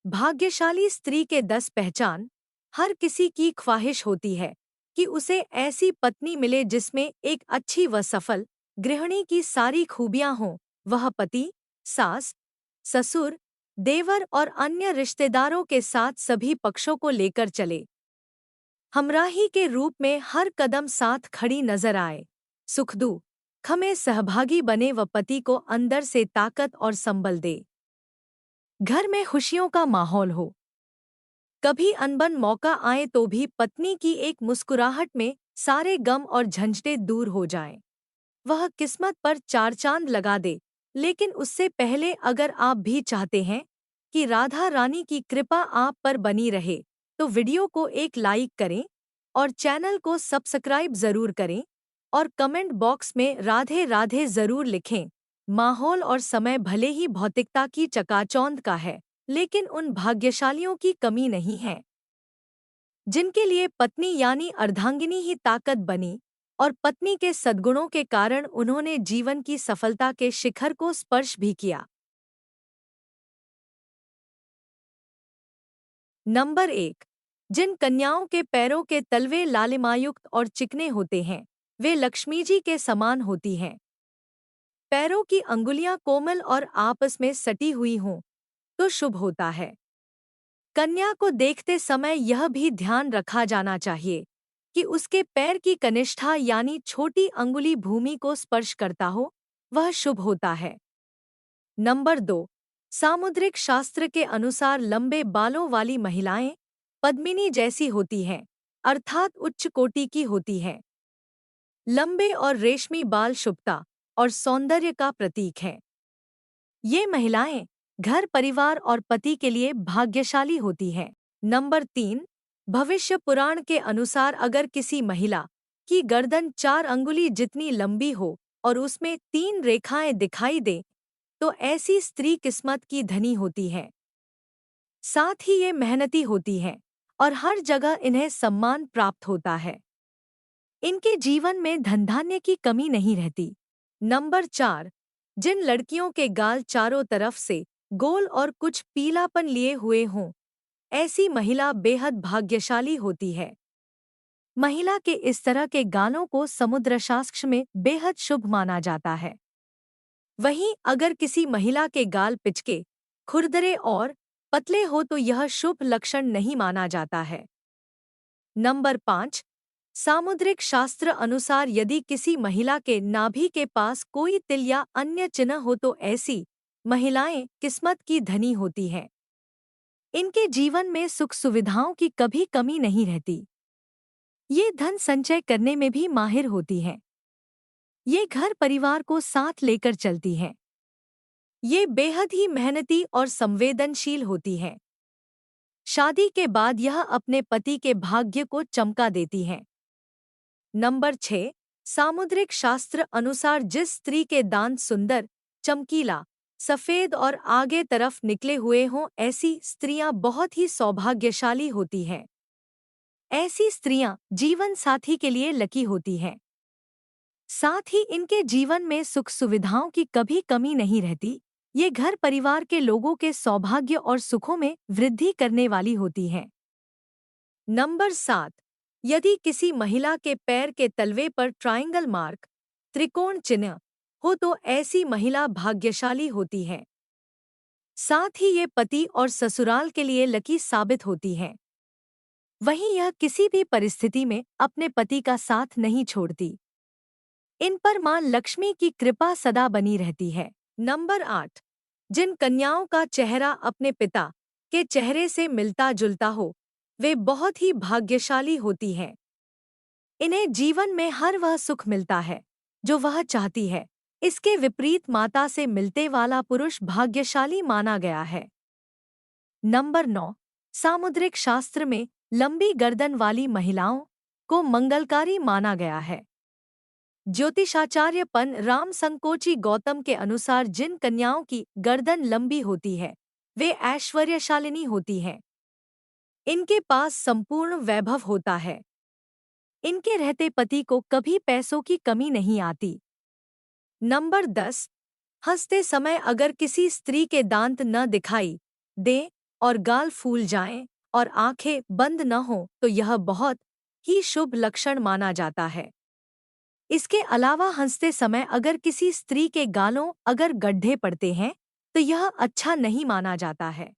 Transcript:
भाग्यशाली स्त्री के 10 पहचान। हर किसी की ख्वाहिश होती है कि उसे ऐसी पत्नी मिले जिसमें एक अच्छी व सफल गृहिणी की सारी खूबियां हों। वह पति, सास, ससुर, देवर और अन्य रिश्तेदारों के साथ सभी पक्षों को लेकर चले। हमराही के रूप में हर कदम साथ खड़ी नजर आए। सुख दुख में सहभागी बने व पति को अंदर से ताकत और संबल दे। घर में खुशियों का माहौल हो। कभी अनबन मौका आए तो भी पत्नी की एक मुस्कुराहट में सारे गम और झंझटें दूर हो जाएं। वह किस्मत पर चार चांद लगा दे। लेकिन उससे पहले अगर आप भी चाहते हैं कि राधा रानी की कृपा आप पर बनी रहे, तो वीडियो को एक लाइक करें और चैनल को सब्सक्राइब जरूर करें और कमेंट बॉक्स में राधे राधे जरूर लिखें। माहौल और समय भले ही भौतिकता की चकाचौंध का है, लेकिन उन भाग्यशालियों की कमी नहीं है जिनके लिए पत्नी यानी अर्धांगिनी ही ताकत बनी और पत्नी के सद्गुणों के कारण उन्होंने जीवन की सफलता के शिखर को स्पर्श भी किया। नंबर 1। जिन कन्याओं के पैरों के तलवे लालिमायुक्त और चिकने होते हैं, वे लक्ष्मी जी के समान होती हैं। पैरों की अंगुलियां कोमल और आपस में सटी हुई हों तो शुभ होता है। कन्या को देखते समय यह भी ध्यान रखा जाना चाहिए कि उसके पैर की कनिष्ठा यानी छोटी अंगुली भूमि को स्पर्श करता हो, वह शुभ होता है। नंबर 2। सामुद्रिक शास्त्र के अनुसार लंबे बालों वाली महिलाएं पद्मिनी जैसी होती हैं, अर्थात उच्च कोटि की होती हैं। लंबे और रेशमी बाल शुभता और सौंदर्य का प्रतीक हैं। ये महिलाएं घर, परिवार और पति के लिए भाग्यशाली होती हैं। नंबर 3। भविष्य पुराण के अनुसार अगर किसी महिला की गर्दन 4 अंगुली जितनी लंबी हो और उसमें 3 रेखाएं दिखाई दें, तो ऐसी स्त्री किस्मत की धनी होती है। साथ ही ये मेहनती होती हैं और हर जगह इन्हें सम्मान प्राप्त होता है। इनके जीवन में धन धान्य की कमी नहीं रहती। नंबर 4। जिन लड़कियों के गाल चारों तरफ से गोल और कुछ पीलापन लिए हुए हों, ऐसी महिला बेहद भाग्यशाली होती है। महिला के इस तरह के गालों को समुद्रशास्त्र में बेहद शुभ माना जाता है। वहीं अगर किसी महिला के गाल पिचके, खुरदरे और पतले हो तो यह शुभ लक्षण नहीं माना जाता है। नंबर 5। सामुद्रिक शास्त्र अनुसार यदि किसी महिला के नाभि के पास कोई तिल या अन्य चिन्ह हो तो ऐसी महिलाएं किस्मत की धनी होती हैं। इनके जीवन में सुख सुविधाओं की कभी कमी नहीं रहती। ये धन संचय करने में भी माहिर होती हैं। ये घर परिवार को साथ लेकर चलती हैं। ये बेहद ही मेहनती और संवेदनशील होती हैं। शादी के बाद यह अपने पति के भाग्य को चमका देती हैं। नंबर 6। सामुद्रिक शास्त्र अनुसार जिस स्त्री के दांत सुंदर, चमकीला, सफेद और आगे तरफ निकले हुए हों, ऐसी स्त्रियां बहुत ही सौभाग्यशाली होती हैं। ऐसी स्त्रियां जीवन साथी के लिए लकी होती हैं। साथ ही इनके जीवन में सुख सुविधाओं की कभी कमी नहीं रहती। ये घर परिवार के लोगों के सौभाग्य और सुखों में वृद्धि करने वाली होती हैं। नंबर 7। यदि किसी महिला के पैर के तलवे पर ट्रायंगल मार्क, त्रिकोण चिन्ह हो तो ऐसी महिला भाग्यशाली होती है। साथ ही ये पति और ससुराल के लिए लकी साबित होती हैं। वहीं यह किसी भी परिस्थिति में अपने पति का साथ नहीं छोड़ती। इन पर मां लक्ष्मी की कृपा सदा बनी रहती है। नंबर 8। जिन कन्याओं का चेहरा अपने पिता के चेहरे से मिलता जुलता हो, वे बहुत ही भाग्यशाली होती हैं। इन्हें जीवन में हर वह सुख मिलता है जो वह चाहती है। इसके विपरीत माता से मिलते वाला पुरुष भाग्यशाली माना गया है। नंबर 9। सामुद्रिक शास्त्र में लंबी गर्दन वाली महिलाओं को मंगलकारी माना गया है। ज्योतिषाचार्य पन राम संकोची गौतम के अनुसार जिन कन्याओं की गर्दन लंबी होती है, वे ऐश्वर्यशालिनी होती हैं। इनके पास संपूर्ण वैभव होता है। इनके रहते पति को कभी पैसों की कमी नहीं आती। नंबर 10। हंसते समय अगर किसी स्त्री के दांत न दिखाई दे और गाल फूल जाएं और आंखें बंद न हों तो यह बहुत ही शुभ लक्षण माना जाता है। इसके अलावा हंसते समय अगर किसी स्त्री के गालों अगर गड्ढे पड़ते हैं तो यह अच्छा नहीं माना जाता है।